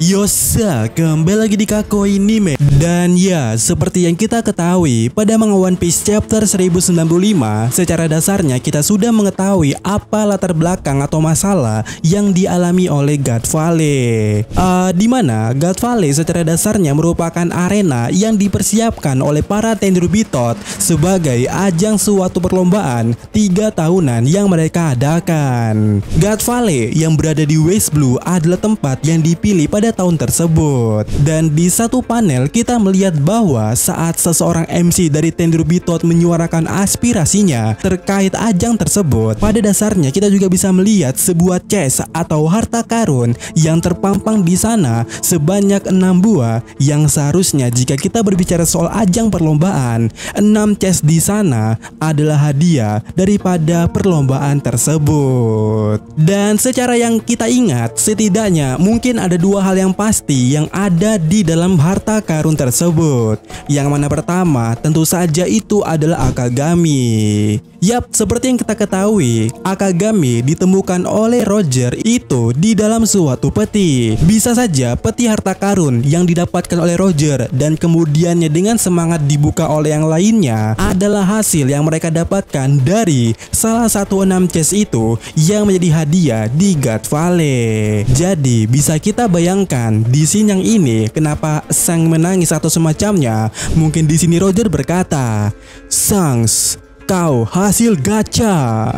Yosa, kembali lagi di Kako Anime. Dan ya, seperti yang kita ketahui, pada manga One Piece chapter 1095, secara dasarnya kita sudah mengetahui apa latar belakang atau masalah yang dialami oleh God Valley. Di mana God Valley secara dasarnya merupakan arena yang dipersiapkan oleh para Tenryubitot sebagai ajang suatu perlombaan 3 tahunan yang mereka adakan. God Valley yang berada di West Blue adalah tempat yang dipilih pada tahun tersebut. Dan di satu panel kita melihat bahwa saat seseorang MC dari Tenryubitot menyuarakan aspirasinya terkait ajang tersebut, pada dasarnya kita juga bisa melihat sebuah chest atau harta karun yang terpampang di sana sebanyak 6 buah, yang seharusnya jika kita berbicara soal ajang perlombaan, 6 chest di sana adalah hadiah daripada perlombaan tersebut. Dan secara yang kita ingat, setidaknya mungkin ada 2 hal yang pasti yang ada di dalam harta karun tersebut. Yang mana pertama tentu saja itu adalah Akagami. Yap, seperti yang kita ketahui, Akagami ditemukan oleh Roger itu di dalam suatu peti. Bisa saja peti harta karun yang didapatkan oleh Roger dan kemudiannya dengan semangat dibuka oleh yang lainnya adalah hasil yang mereka dapatkan dari salah satu 6 chest itu yang menjadi hadiah di God Valley. Jadi bisa kita bayangkan di scene yang ini kenapa Sang menangis atau semacamnya. Mungkin di sini Roger berkata, "Sangs, kau hasil gacha."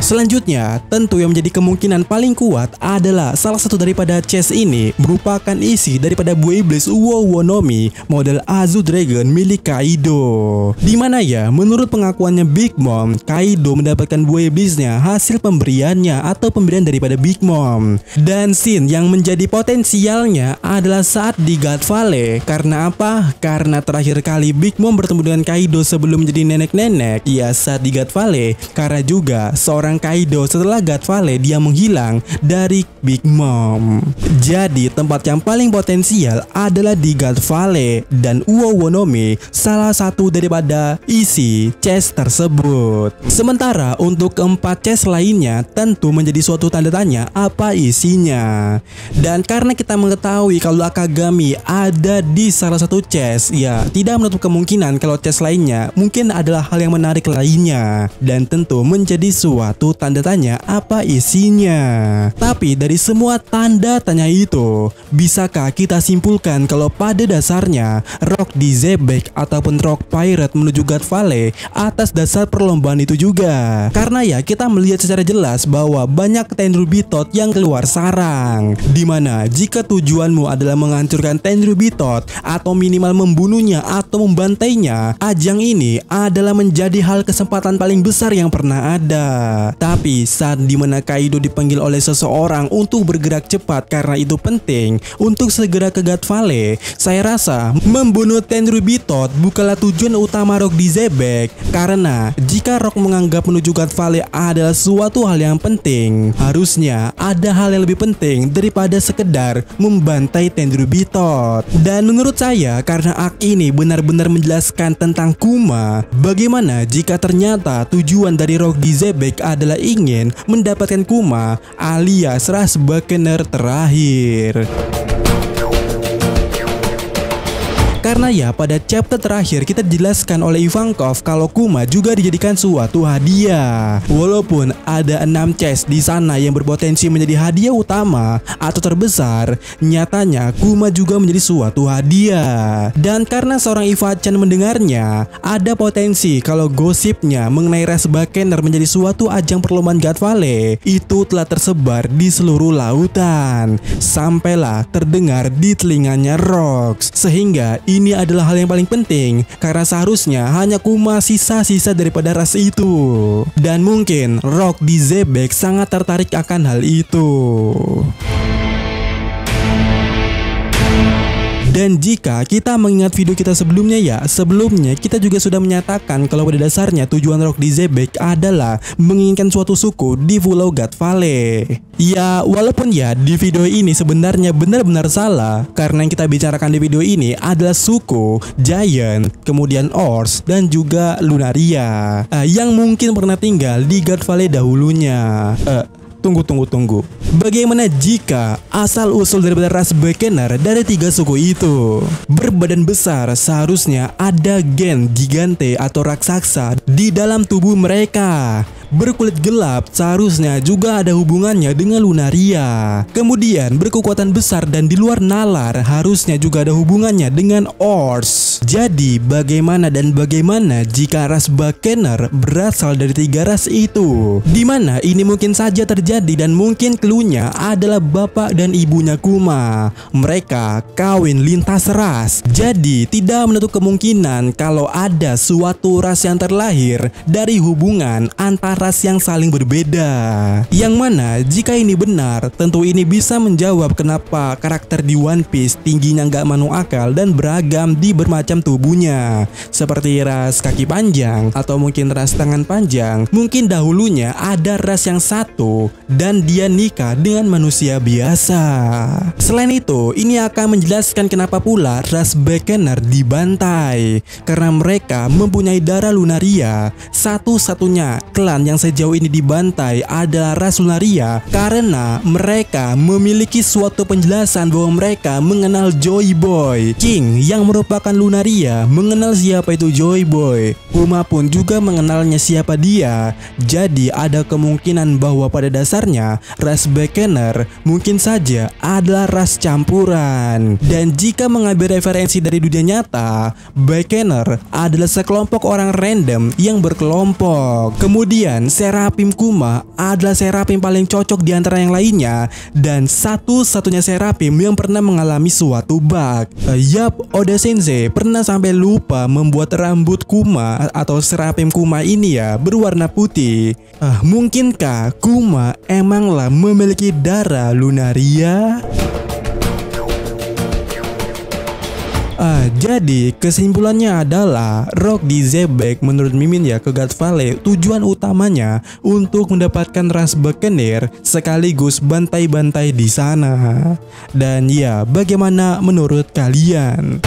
Selanjutnya, tentu yang menjadi kemungkinan paling kuat adalah salah satu daripada chest ini merupakan isi daripada buah iblis Uo Wonomi model Azu Dragon milik Kaido. Dimana ya, menurut pengakuannya Big Mom, Kaido mendapatkan buah iblisnya hasil pemberiannya atau pemberian daripada Big Mom. Dan scene yang menjadi potensialnya adalah saat di God Valley. Karena apa? Karena terakhir kali Big Mom bertemu dengan Kaido sebelum menjadi nenek-nenek, ya saat di God Valley. Karena juga seorang Kaido setelah God Valley dia menghilang dari Big Mom. Jadi tempat yang paling potensial adalah di God Valley dan Uo Wonomi salah satu daripada isi chest tersebut. Sementara untuk keempat chest lainnya tentu menjadi suatu tanda tanya apa isinya. Dan karena kita mengetahui kalau Akagami ada di salah satu chest, ya tidak menutup kemungkinan kalau chest lainnya mungkin adalah hal yang menarik lainnya. Dan tentu menjadi suatu tanda tanya apa isinya. Tapi dari semua tanda tanya itu, bisakah kita simpulkan kalau pada dasarnya Rock di Zebek ataupun Rock Pirate menuju God Valley atas dasar perlombaan itu juga? Karena ya kita melihat secara jelas bahwa banyak Tenryubitot yang keluar sarang. Dimana jika tujuanmu adalah menghancurkan Tenryubitot atau minimal membunuhnya atau membantainya, ajang ini adalah menjadi hal kesempatan paling besar yang pernah ada. Tapi saat dimana Kaido dipanggil oleh seseorang untuk bergerak cepat karena itu penting untuk segera ke God Valley, saya rasa membunuh Tenryubitot bukanlah tujuan utama Rock di Zebek. Karena jika Rock menganggap menuju God Valley adalah suatu hal yang penting, harusnya ada hal yang lebih penting daripada sekedar membantai Tenryubitot. Dan menurut saya karena arc ini benar-benar menjelaskan tentang Kuma, bagaimana jika ternyata tujuan dari Rock di Zebek adalah ingin mendapatkan Kuma alias ras Bakener terakhir. Karena ya pada chapter terakhir kita dijelaskan oleh Ivankov kalau Kuma juga dijadikan suatu hadiah. Walaupun ada 6 chest di sana yang berpotensi menjadi hadiah utama atau terbesar, nyatanya Kuma juga menjadi suatu hadiah. Dan karena seorang Iva-chan mendengarnya, ada potensi kalau gosipnya mengenai ras Bakener menjadi suatu ajang perlombaan God Valley itu telah tersebar di seluruh lautan. Sampailah terdengar di telinganya Rocks. Sehingga ini adalah hal yang paling penting karena seharusnya hanya Kuma sisa-sisa daripada ras itu. Dan mungkin Rock di Zebek sangat tertarik akan hal itu. Dan jika kita mengingat video kita sebelumnya ya, sebelumnya kita juga sudah menyatakan kalau pada dasarnya tujuan Rock di Zebek adalah menginginkan suatu suku di Pulau God Valley. Ya, walaupun ya di video ini sebenarnya benar-benar salah, karena yang kita bicarakan di video ini adalah suku Giant, kemudian Ors, dan juga Lunaria yang mungkin pernah tinggal di God Valley dahulunya. Tunggu. Bagaimana jika asal-usul daripada ras Beckener dari 3 suku itu? Berbadan besar, seharusnya ada gen gigante atau raksasa di dalam tubuh mereka. Berkulit gelap, seharusnya juga ada hubungannya dengan Lunaria. Kemudian berkekuatan besar dan di luar nalar, harusnya juga ada hubungannya dengan Ors. Jadi bagaimana jika ras Beckener berasal dari 3 ras itu? Dimana ini mungkin saja terjadi dan mungkin cluenya adalah bapak dan ibunya Kuma. Mereka kawin lintas ras. Jadi tidak menutup kemungkinan kalau ada suatu ras yang terlahir dari hubungan antara ras yang saling berbeda. Yang mana jika ini benar, tentu ini bisa menjawab kenapa karakter di One Piece tingginya nggak masuk akal dan beragam di bermacam tubuhnya. Seperti ras kaki panjang atau mungkin ras tangan panjang. Mungkin dahulunya ada ras yang satu dan dia nikah dengan manusia biasa. Selain itu, ini akan menjelaskan kenapa pula ras Beckener dibantai. Karena mereka mempunyai darah Lunaria. Satu-satunya klan yang sejauh ini dibantai adalah ras Lunaria karena mereka memiliki suatu penjelasan bahwa mereka mengenal Joy Boy. King yang merupakan Lunaria mengenal siapa itu Joy Boy. Kuma pun juga mengenalnya siapa dia. Jadi ada kemungkinan bahwa pada dasarnya ras Beckener mungkin saja adalah ras campuran. Dan jika mengambil referensi dari dunia nyata, Beckener adalah sekelompok orang random yang berkelompok. Kemudian Seraphim Kuma adalah Seraphim paling cocok di antara yang lainnya dan satu-satunya Seraphim yang pernah mengalami suatu bug. Yap, Oda Sensei pernah sampai lupa membuat rambut Kuma atau Seraphim Kuma ini ya berwarna putih. Mungkinkah Kuma emanglah memiliki darah Lunaria? Jadi kesimpulannya adalah Rock di Zebek menurut Mimin ya ke God Valley tujuan utamanya untuk mendapatkan ras Beckener sekaligus bantai-bantai di sana. Dan ya, bagaimana menurut kalian?